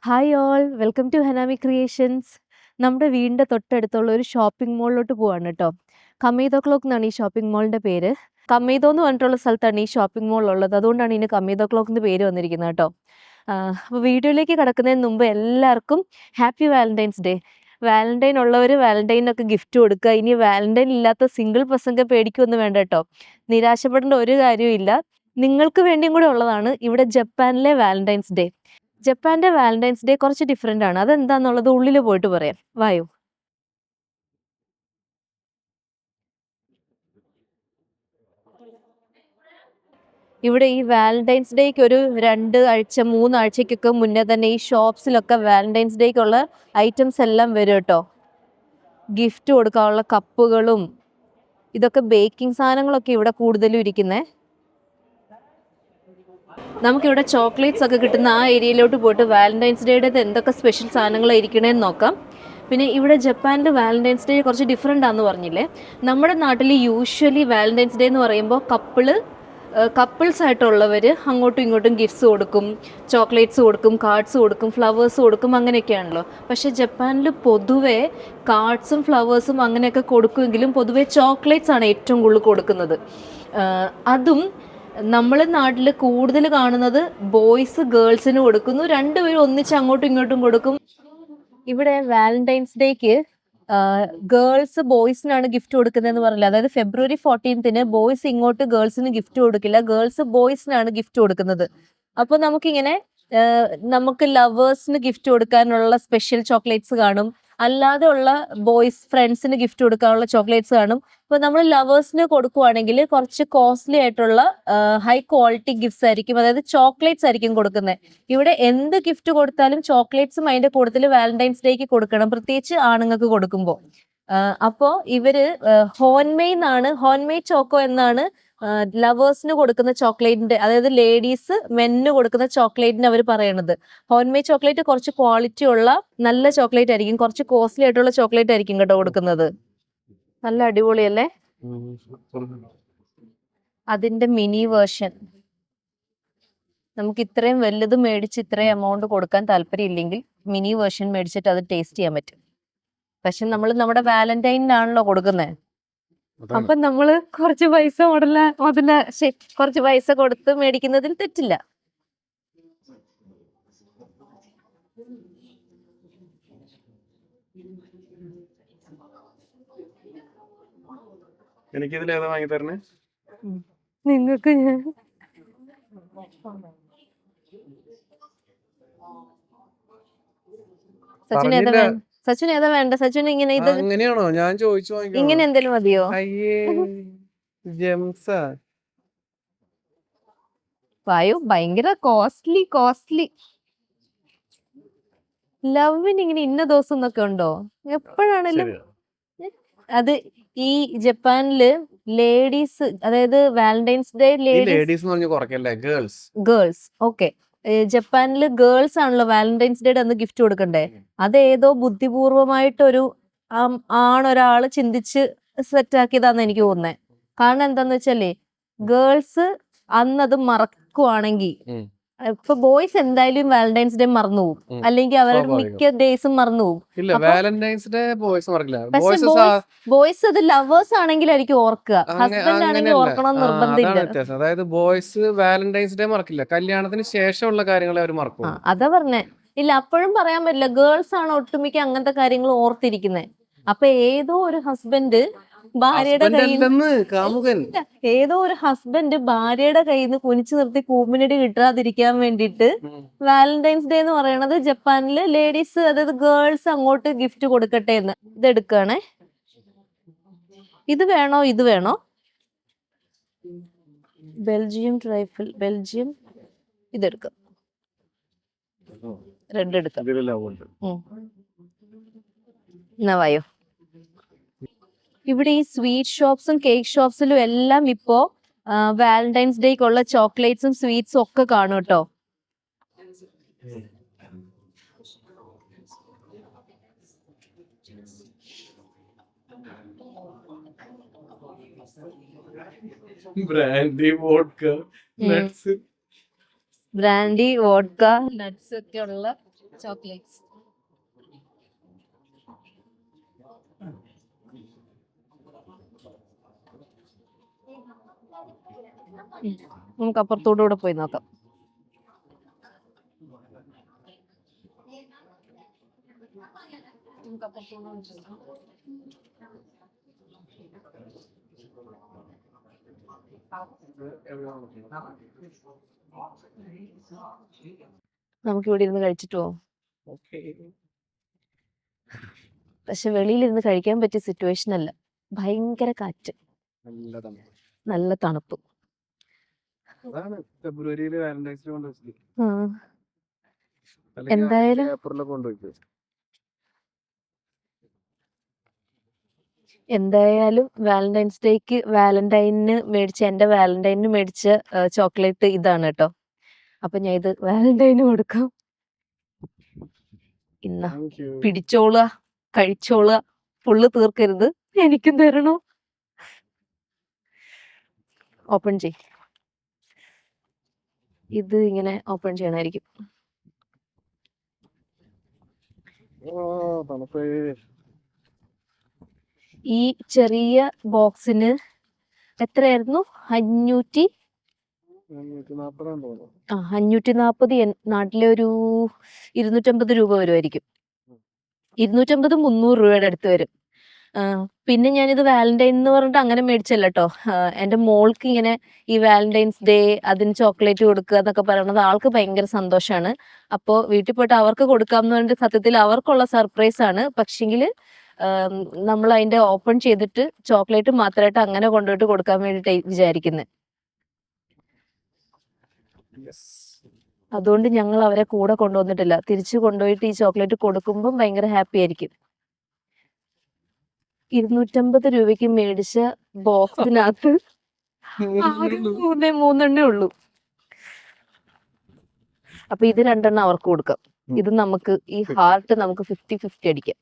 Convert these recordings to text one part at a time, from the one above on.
Hi all welcome to Hanami creations. നമ്മുടെ വീടിൻ്റെ തൊട്ടടുത്തുള്ള ഒരു ഷോപ്പിംഗ് മോളിലോട്ട് പോവാണ് കേട്ടോ. കമീദോ ക്ലോക്ക് എന്നാണ് ഈ ഷോപ്പിംഗ് മോളിൻ്റെ പേര്. കമീദോ എന്ന് പറഞ്ഞിട്ടുള്ള സ്ഥലത്താണ് ഈ ഷോപ്പിംഗ് മോൾ ഉള്ളത്. അതുകൊണ്ടാണ് ഇതിന് കമീദോ ക്ലോക്ക് എന്ന് പേര് വന്നിരിക്കുന്നത് കേട്ടോ. അപ്പോൾ വീഡിയോയിലേക്ക് കടക്കുന്നതിന് മുമ്പ് എല്ലാവർക്കും ഹാപ്പി വാലന്റൈൻസ് ഡേ. വാലന്റൈൻ ഉള്ളവർ വാലന്റൈനൊക്കെ ഗിഫ്റ്റ് കൊടുക്കുക. ഇനി വാലന്റൈൻ ഇല്ലാത്ത സിംഗിൾ പേഴ്സൺക്ക് പേടിക്കൊന്നും വേണ്ട കേട്ടോ. നിരാശപ്പെടേണ്ട ഒരു കാര്യവും. നിങ്ങൾക്ക് വേണ്ടിയും കൂടെ ഉള്ളതാണ് ഇവിടെ ജപ്പാനിലെ വാലന്റൈൻസ് ഡേ. ജപ്പാന്റെ വാലന്റൈൻസ് ഡേ കുറച്ച് ഡിഫറെന്റ് ആണ്. അതെന്താന്നുള്ളത് ഉള്ളിൽ പോയിട്ട് പറയാം. വായോ. ഇവിടെ ഈ വാലന്റൈൻസ് ഡേക്ക് ഒരു 2 ആഴ്ച 3 ആഴ്ചക്കൊക്കെ മുന്നേ തന്നെ ഈ ഷോപ്സിലൊക്കെ വാലന്റൈൻസ് ഡേക്കുള്ള ഐറ്റംസ് എല്ലാം വരും കേട്ടോ. ഗിഫ്റ്റ് കൊടുക്കാനുള്ള കപ്പുകളും ഇതൊക്കെ ബേക്കിംഗ് സാധനങ്ങളൊക്കെ ഇവിടെ കൂടുതലും ഇരിക്കുന്നേ. നമുക്കിവിടെ ചോക്ലേറ്റ്സ് ഒക്കെ കിട്ടുന്ന ആ ഏരിയയിലോട്ട് പോയിട്ട് വാലന്റൈൻസ് ഡേയുടെ എന്തൊക്കെ സ്പെഷ്യൽ സാധനങ്ങളായിരിക്കണേന്ന് നോക്കാം. പിന്നെ ഇവിടെ ജപ്പാനിൽ വാലന്റൈൻസ് ഡേ കുറച്ച് ഡിഫറെൻ്റ് ആണെന്ന് പറഞ്ഞില്ലേ. നമ്മുടെ നാട്ടിൽ യൂഷ്വലി വാലന്റൈൻസ് ഡേ എന്ന് പറയുമ്പോൾ കപ്പിൾസ് ആയിട്ടുള്ളവർ അങ്ങോട്ടും ഇങ്ങോട്ടും ഗിഫ്റ്റ്സ് കൊടുക്കും, ചോക്ലേറ്റ്സ് കൊടുക്കും, കാർഡ്സ് കൊടുക്കും, ഫ്ലവേഴ്സ് കൊടുക്കും, അങ്ങനെയൊക്കെയാണല്ലോ. പക്ഷേ ജപ്പാനിൽ പൊതുവേ കാർഡ്സും ഫ്ലവേഴ്സും അങ്ങനെയൊക്കെ കൊടുക്കുമെങ്കിലും പൊതുവേ ചോക്ലേറ്റ്സ് ആണ് ഏറ്റവും കൂടുതൽ കൊടുക്കുന്നത്. അതും നമ്മളെ നാട്ടിൽ കൂടുതൽ കാണുന്നത് ബോയ്സ് ഗേൾസിന് കൊടുക്കുന്നു, രണ്ടുപേരും ഒന്നിച്ച് അങ്ങോട്ടും ഇങ്ങോട്ടും കൊടുക്കും. ഇവിടെ വാലന്റൈൻസ് ഡേക്ക് ഗേൾസ് ബോയ്സിനാണ് ഗിഫ്റ്റ് കൊടുക്കുന്നതെന്ന് പറഞ്ഞില്ല. അതായത് ഫെബ്രുവരി 14 ബോയ്സ് ഇങ്ങോട്ട് ഗേൾസിന് ഗിഫ്റ്റ് കൊടുക്കില്ല, ഗേൾസ് ബോയ്സിനാണ് ഗിഫ്റ്റ് കൊടുക്കുന്നത്. അപ്പോൾ നമുക്ക് ലവേഴ്സിന് ഗിഫ്റ്റ് കൊടുക്കാനുള്ള സ്പെഷ്യൽ ചോക്ലേറ്റ്സ് കാണും, അല്ലാതെ ഉള്ള ബോയ്സ് ഫ്രണ്ട്സിന് ഗിഫ്റ്റ് കൊടുക്കാനുള്ള ചോക്ലേറ്റ്സ് കാണും. ഇപ്പൊ നമ്മൾ ലവേഴ്സിന് കൊടുക്കുവാണെങ്കിൽ കുറച്ച് കോസ്റ്റ്ലി ആയിട്ടുള്ള ഹൈ ക്വാളിറ്റി ഗിഫ്റ്റ്സ് ആയിരിക്കും, അതായത് ചോക്ലേറ്റ്സ് ആയിരിക്കും കൊടുക്കുന്നത്. ഇവിടെ എന്ത് ഗിഫ്റ്റ് കൊടുത്താലും ചോക്ലേറ്റ്സും അതിന്റെ കൂടുതൽ വാലന്റൈൻസ് ഡേക്ക് കൊടുക്കണം, പ്രത്യേകിച്ച് ആണുങ്ങൾക്ക് കൊടുക്കുമ്പോൾ. അപ്പോൾ ഇവര് ഹോൺമെയ്ഡ് ചോക്കോ എന്നാണ് ലവേഴ്സിന് കൊടുക്കുന്ന ചോക്ലേറ്റിന്റെ, അതായത് ലേഡീസ് മെന്നിന് കൊടുക്കുന്ന ചോക്ലേറ്റിന് അവർ പറയണത്. ഹോൺമെയ്ഡ് ചോക്ലേറ്റ് കുറച്ച് ക്വാളിറ്റി ഉള്ള നല്ല ചോക്ലേറ്റ് ആയിരിക്കും, കുറച്ച് കോസ്റ്റ്ലി ആയിട്ടുള്ള ചോക്ലേറ്റ് ആയിരിക്കും കേട്ടോ കൊടുക്കുന്നത്. നല്ല അടിപൊളിയല്ലേ. അതിന്റെ മിനി വേർഷൻ. നമുക്ക് ഇത്രയും വലുത് മേടിച്ച് ഇത്രയും എമൗണ്ട് കൊടുക്കാൻ താല്പര്യം ഇല്ലെങ്കിൽ മിനി വേർഷൻ മേടിച്ചിട്ട് അത് ടേസ്റ്റ് ചെയ്യാൻ പറ്റും. പക്ഷെ നമ്മൾ നമ്മുടെ വാലന്റൈനാണല്ലോ കൊടുക്കുന്നത്. അപ്പൊ നമ്മള് കുറച്ച് പൈസ കുറച്ച് പൈസ കൊടുത്ത് മേടിക്കുന്നതിൽ തെറ്റില്ല. എനിക്കിതിലേതാ വാങ്ങി തരണേ? നിങ്ങൾക്ക് ഞാൻ സച്ചിൻ ഏതാ വേണ്ട? സച്ചിൻ ഇങ്ങനെ ഇത് അങ്ങനെയാണോ? ഞാൻ ചോദിച്ചു ഇങ്ങനെ എന്തെങ്കിലും മതിയോ? അയ്യേ, ജെംസാ. വായു ഭയങ്കര കോസ്റ്റ്ലി. ലവിന് ഇങ്ങനെ ഇന്ന ദിവസം എന്നൊക്കെ ഉണ്ടോ? എപ്പോഴാണെങ്കിലും അത് ഈ ജപ്പാനില് ലേഡീസ്, അതായത് വാലന്റൈൻസ് ഡേ ഗേൾസ് ഓക്കെ. ജപ്പാനില് ഗേൾസ് ആണല്ലോ വാലന്റൈൻസ് ഡേയുടെ അന്ന് ഗിഫ്റ്റ് കൊടുക്കണ്ടേ. അത് ഏതോ ബുദ്ധിപൂർവമായിട്ടൊരു ആണൊരാള് ചിന്തിച്ച് സെറ്റാക്കിയതാന്ന് എനിക്ക് തോന്നുന്നത്. കാരണം എന്താന്ന് വെച്ചാലേ, ഗേൾസ് അന്നത് മറക്കുവാണെങ്കിൽ ഇപ്പൊ ബോയ്സ് എന്തായാലും വാലന്റൈൻസ് ഡേ മറന്നു പോകും, അല്ലെങ്കിൽ അവരുടെ മിക്ക ഡേയ്സും മറന്നു പോകും. ബോയ്സ് അത് ലവേഴ്സ് ആണെങ്കിലായിരിക്കും ഓർക്കുക, ഹസ്ബൻഡ് ആണെങ്കിൽ ഓർക്കണം നിർബന്ധമില്ല. അതായത് ബോയ്സ് വാലന്റൈൻസ് ഡേ മറക്കില്ല, കല്യാണത്തിന് ശേഷമുള്ള കാര്യങ്ങളെ അവർ മറക്കും. അതാ പറഞ്ഞേ. ഇല്ല, അപ്പോഴും പറയാൻ പറ്റില്ല. ഗേൾസ് ആണ് ഒട്ടുമിക്ക അങ്ങനത്തെ കാര്യങ്ങൾ ഓർത്തിരിക്കുന്നത്. അപ്പൊ ഏതോ ഒരു ഹസ്ബൻഡ് ഭാര്യയുടെ കയ്യിൽ നിന്ന് കുനിച്ചു നിർത്തി കൂമ്പിനടി കിട്ടാതിരിക്കാൻ വേണ്ടിയിട്ട് വാലന്റൈൻസ് ഡേ എന്ന് പറയണത് ജപ്പാനില് ലേഡീസ്, അതായത് ഗേൾസ് അങ്ങോട്ട് ഗിഫ്റ്റ് കൊടുക്കട്ടെ എന്ന്. ഇതെടുക്കണേ. ഇത് വേണോ? ബെൽജിയം ഇതെടുക്കാം. റെഡ് എടുക്കാം. എന്നാ വായോ. ഇവിടെ ഈ സ്വീറ്റ് ഷോപ്സും കേക്ക് ഷോപ്സിലും എല്ലാം ഇപ്പോ വാലന്റൈൻസ് ഡേക്കുള്ള ചോക്ലേറ്റ്സും സ്വീറ്റ്സും ഒക്കെ കാണും കേട്ടോ. ബ്രാൻഡി വോഡ്ക നട്ട്സ് ഒക്കെ ഉള്ള ചോക്ലേറ്റ്സ്. നമുക്ക് അപ്പുറത്തോടുകൂടെ പോയി നോക്കാം. നമുക്ക് ഇവിടെ ഇരുന്ന് കഴിച്ചിട്ട് പോവാം. പക്ഷെ വെളിയിലിരുന്ന് കഴിക്കാൻ പറ്റിയ സിറ്റുവേഷൻ അല്ല. ഭയങ്കര കാറ്റ്, നല്ല തണുപ്പ്. എന്തായാലും വാലന്റൈൻസ് ഡേക്ക് എന്റെ വാലന്റൈനിന് മേടിച്ച ചോക്ലേറ്റ് ഇതാണ് കേട്ടോ. അപ്പൊ ഞാൻ ഇത് വാലന്റൈന് കൊടുക്കാം. ഇന്ന പിടിച്ചോളുക, കഴിച്ചോളുക, ഫുള്ള് തീർക്കരുത്, എനിക്കും തരണോ. ഓപ്പൺ ചെയ്. ഇത് ഇങ്ങനെ ഓപ്പൺ ചെയ്യണമായിരിക്കും. ഈ ചെറിയ ബോക്സിന് എത്രയായിരുന്നു? 540. നാട്ടിലെ ഒരു 250 രൂപ വരുമായിരിക്കും. 250-300 രൂപയുടെ അടുത്ത് വരും. പിന്നെ ഞാനിത് വാലന്റൈൻ എന്ന് പറഞ്ഞിട്ട് അങ്ങനെ മേടിച്ചല്ല കേട്ടോ. എൻ്റെ മോൾക്ക് ഇങ്ങനെ ഈ വാലന്റൈൻസ് ഡേ അതിന് ചോക്ലേറ്റ് കൊടുക്കുക എന്നൊക്കെ പറയുന്നത് ആൾക്ക് ഭയങ്കര സന്തോഷമാണ്. അപ്പോൾ വീട്ടിൽ പോയിട്ട് അവർക്ക് കൊടുക്കാമെന്ന് പറഞ്ഞിട്ട് സത്യത്തിൽ അവർക്കുള്ള സർപ്രൈസ് ആണ്. പക്ഷെങ്കിൽ നമ്മൾ അതിന്റെ ഓപ്പൺ ചെയ്തിട്ട് ചോക്ലേറ്റ് മാത്രമായിട്ട് അങ്ങനെ കൊണ്ടുപോയിട്ട് കൊടുക്കാൻ വേണ്ടിയിട്ട് വിചാരിക്കുന്നത്. അതുകൊണ്ട് ഞങ്ങൾ അവരെ കൂടെ കൊണ്ടുവന്നിട്ടില്ല. തിരിച്ചു കൊണ്ടുപോയിട്ട് ഈ ചോക്ലേറ്റ് കൊടുക്കുമ്പോൾ ഭയങ്കര ഹാപ്പി ആയിരിക്കും. 250 രൂപയ്ക്ക് മേടിച്ച ബോക്സിനകത്ത് 3 ഉള്ളൂ. അപ്പൊ ഇത് 2 അവർക്ക് കൊടുക്കാം. ഇത് നമുക്ക് ഈ ഹാർട്ട് നമുക്ക് 50-50 അടിക്കാം.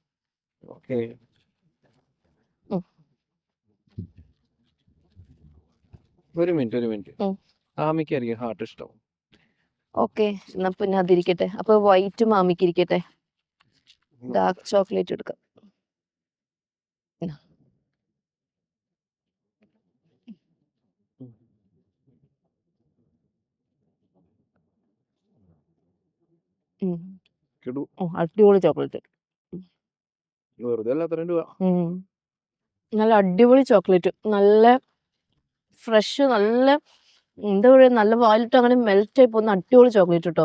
ഒരു മിനിറ്റ്. ആമിക്കായിരിക്കും ഹാർട്ട് ഇഷ്ടം. ഓക്കെ, എന്നാ പിന്നെ അതിരിക്കട്ടെ. അപ്പൊ വൈറ്റ് മാമിക്ക് ഇരിക്കട്ടെ. ഡാർക്ക് ചോക്ലേറ്റ് എടുക്കാം. അടിപൊളി ചോക്ലേറ്റ്. നല്ല അടിപൊളി ചോക്ലേറ്റ്, നല്ല ഫ്രഷ്, നല്ല എന്താ പറയുക, നല്ല വാലിട്ട് അങ്ങനെ മെൽറ്റ് ആയി പോകുന്ന അടിപൊളി ചോക്ലേറ്റ് കേട്ടോ.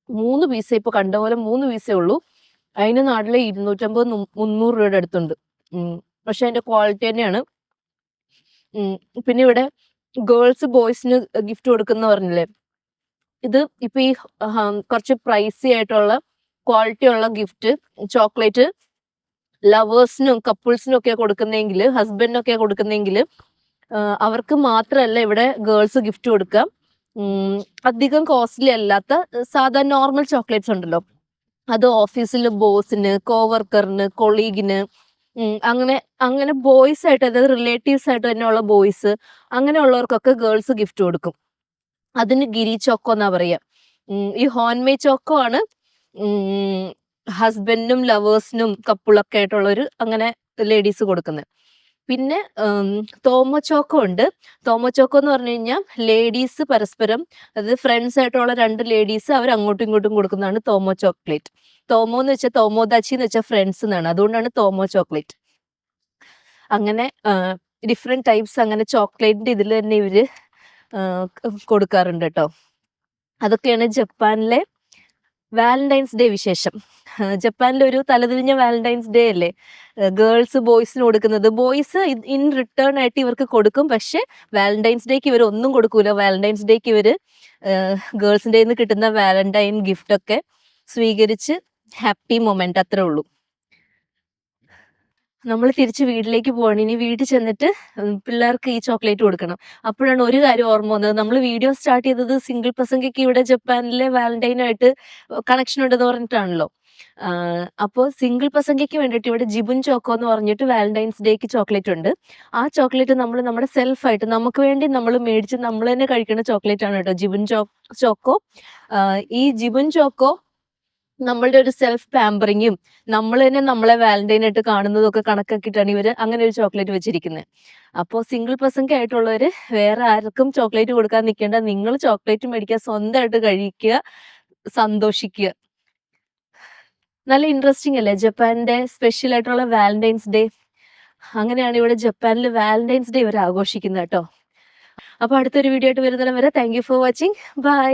3 പീസേ ഇപ്പൊ കണ്ട പോലെ 3 പീസേ ഉള്ളൂ. അതിന് നാട്ടിലെ 250-300 രൂപയുടെ അടുത്തുണ്ട്. പക്ഷെ അതിന്റെ ക്വാളിറ്റി തന്നെയാണ്. പിന്നെ ഇവിടെ ഗേൾസ് ബോയ്സിന് ഗിഫ്റ്റ് കൊടുക്കുന്ന പറഞ്ഞില്ലേ, ഇത് ഇപ്പൊ ഈ കുറച്ച് പ്രൈസി ആയിട്ടുള്ള ക്വാളിറ്റി ഉള്ള ഗിഫ്റ്റ് ചോക്ലേറ്റ് ലവേഴ്സിനും കപ്പിൾസിനും ഒക്കെ കൊടുക്കുന്നെങ്കിൽ, ഹസ്ബൻഡിനൊക്കെ കൊടുക്കുന്നെങ്കിൽ അവർക്ക് മാത്രമല്ല ഇവിടെ ഗേൾസ് ഗിഫ്റ്റ് കൊടുക്കാം. അധികം കോസ്റ്റ്ലി അല്ലാത്ത സാധാ നോർമൽ ചോക്ലേറ്റ്സ് ഉണ്ടല്ലോ, അത് ഓഫീസിൽ ബോസിന്, കോവർക്കറിന്, കൊളീഗിന്, അങ്ങനെ ബോയ്സ് ആയിട്ട്, അതായത് റിലേറ്റീവ്സ് ആയിട്ട് തന്നെയുള്ള ബോയ്സ്, അങ്ങനെയുള്ളവർക്കൊക്കെ ഗേൾസ് ഗിഫ്റ്റ് കൊടുക്കും. അതിന് ഗിരി ചോക്കോ എന്നാ പറയാ. ഈ ഹോൺമേ ചോക്കോ ആണ് ഹസ്ബൻഡിനും ലവേഴ്സിനും കപ്പിളൊക്കെ ആയിട്ടുള്ളൊരു അങ്ങനെ ലേഡീസ് കൊടുക്കുന്നത്. പിന്നെ തോമോ ചോക്കോ ഉണ്ട്. തോമോ ചോക്കോ എന്ന് പറഞ്ഞു കഴിഞ്ഞാൽ ലേഡീസ് പരസ്പരം, അതായത് ഫ്രണ്ട്സ് ആയിട്ടുള്ള 2 ലേഡീസ് അവർ അങ്ങോട്ടും ഇങ്ങോട്ടും കൊടുക്കുന്നതാണ് തോമോ ചോക്ലേറ്റ്. തോമോ എന്ന് വെച്ചാൽ തോമോദാച്ചി എന്ന് വെച്ചാൽ ഫ്രണ്ട്സ് എന്നാണ്, അതുകൊണ്ടാണ് തോമോ ചോക്ലേറ്റ്. അങ്ങനെ ഡിഫറെന്റ് ടൈപ്സ് അങ്ങനെ ചോക്ലേറ്റിന്റെ ഇതിൽ തന്നെ ഇവര് കൊടുക്കാറുണ്ട് കേട്ടോ. അതൊക്കെയാണ് ജപ്പാനിലെ വാലന്റൈൻസ് ഡേ വിശേഷം. ജപ്പാനിലെ ഒരു തലതിരിഞ്ഞ വാലന്റൈൻസ് ഡേ അല്ലേ. ഗേൾസ് ബോയ്സിന് കൊടുക്കുന്നത്, ബോയ്സ് ഇൻ റിട്ടേൺ ആയിട്ട് ഇവർക്ക് കൊടുക്കും. പക്ഷെ വാലന്റൈൻസ് ഡേക്ക് ഇവർ ഒന്നും കൊടുക്കൂല. വാലന്റൈൻസ് ഡേക്ക് ഇവര് ഗേൾസിന്റെ നിന്ന് കിട്ടുന്ന വാലന്റൈൻ ഗിഫ്റ്റ് ഒക്കെ സ്വീകരിച്ച് ഹാപ്പി മൊമെന്റ്, അത്രേ ഉള്ളൂ. നമ്മൾ തിരിച്ച് വീട്ടിലേക്ക് പോവാണ്. ഇനി വീട്ടിൽ ചെന്നിട്ട് പിള്ളേർക്ക് ഈ ചോക്ലേറ്റ് കൊടുക്കണം. അപ്പോഴാണ് ഒരു കാര്യം ഓർമ്മ വന്നത്. നമ്മൾ വീഡിയോ സ്റ്റാർട്ട് ചെയ്തത് സിംഗിൾ പ്രസംഗയ്ക്ക് ഇവിടെ ജപ്പാനിലെ വാലന്റൈനായിട്ട് കണക്ഷൻ ഉണ്ടെന്ന് പറഞ്ഞിട്ടാണല്ലോ. അപ്പോൾ സിംഗിൾ പ്രസംഗയ്ക്ക് വേണ്ടിയിട്ട് ഇവിടെ ജിബുൻ ചോക്കോ എന്ന് പറഞ്ഞിട്ട് വാലന്റൈൻസ് ഡേക്ക് ചോക്ലേറ്റ് ഉണ്ട്. ആ ചോക്ലേറ്റ് നമ്മൾ നമ്മുടെ സെൽഫായിട്ട് നമുക്ക് വേണ്ടി നമ്മൾ മേടിച്ച് നമ്മൾ തന്നെ കഴിക്കുന്ന ചോക്ലേറ്റ് ആണ് കേട്ടോ ജിബുൻ ചോക്കോ. ഈ ജിബുൻ ചോക്കോ നമ്മളുടെ ഒരു സെൽഫ് പാമ്പറിങ്ങും നമ്മൾ തന്നെ നമ്മളെ വാലന്റൈൻ ആയിട്ട് കാണുന്നതൊക്കെ കണക്കാക്കിയിട്ടാണ് ഇവർ അങ്ങനെ ഒരു ചോക്ലേറ്റ് വെച്ചിരിക്കുന്നത്. അപ്പോൾ സിംഗിൾ പേഴ്സൺക്ക് ആയിട്ടുള്ളവർ വേറെ ആർക്കും ചോക്ലേറ്റ് കൊടുക്കാൻ നിൽക്കേണ്ട, നിങ്ങൾ ചോക്ലേറ്റ് മേടിക്കുക, സ്വന്തമായിട്ട് കഴിക്കുക, സന്തോഷിക്കുക. നല്ല ഇൻട്രസ്റ്റിംഗ് അല്ലേ ജപ്പാന്റെ സ്പെഷ്യൽ ആയിട്ടുള്ള വാലന്റൈൻസ് ഡേ? അങ്ങനെയാണ് ഇവിടെ ജപ്പാനിൽ വാലന്റൈൻസ് ഡേ ഇവർ ആഘോഷിക്കുന്നത് കേട്ടോ. അപ്പോൾ അടുത്തൊരു വീഡിയോ ആയിട്ട് വരുന്നതിനും വരെ thank you for watching. By.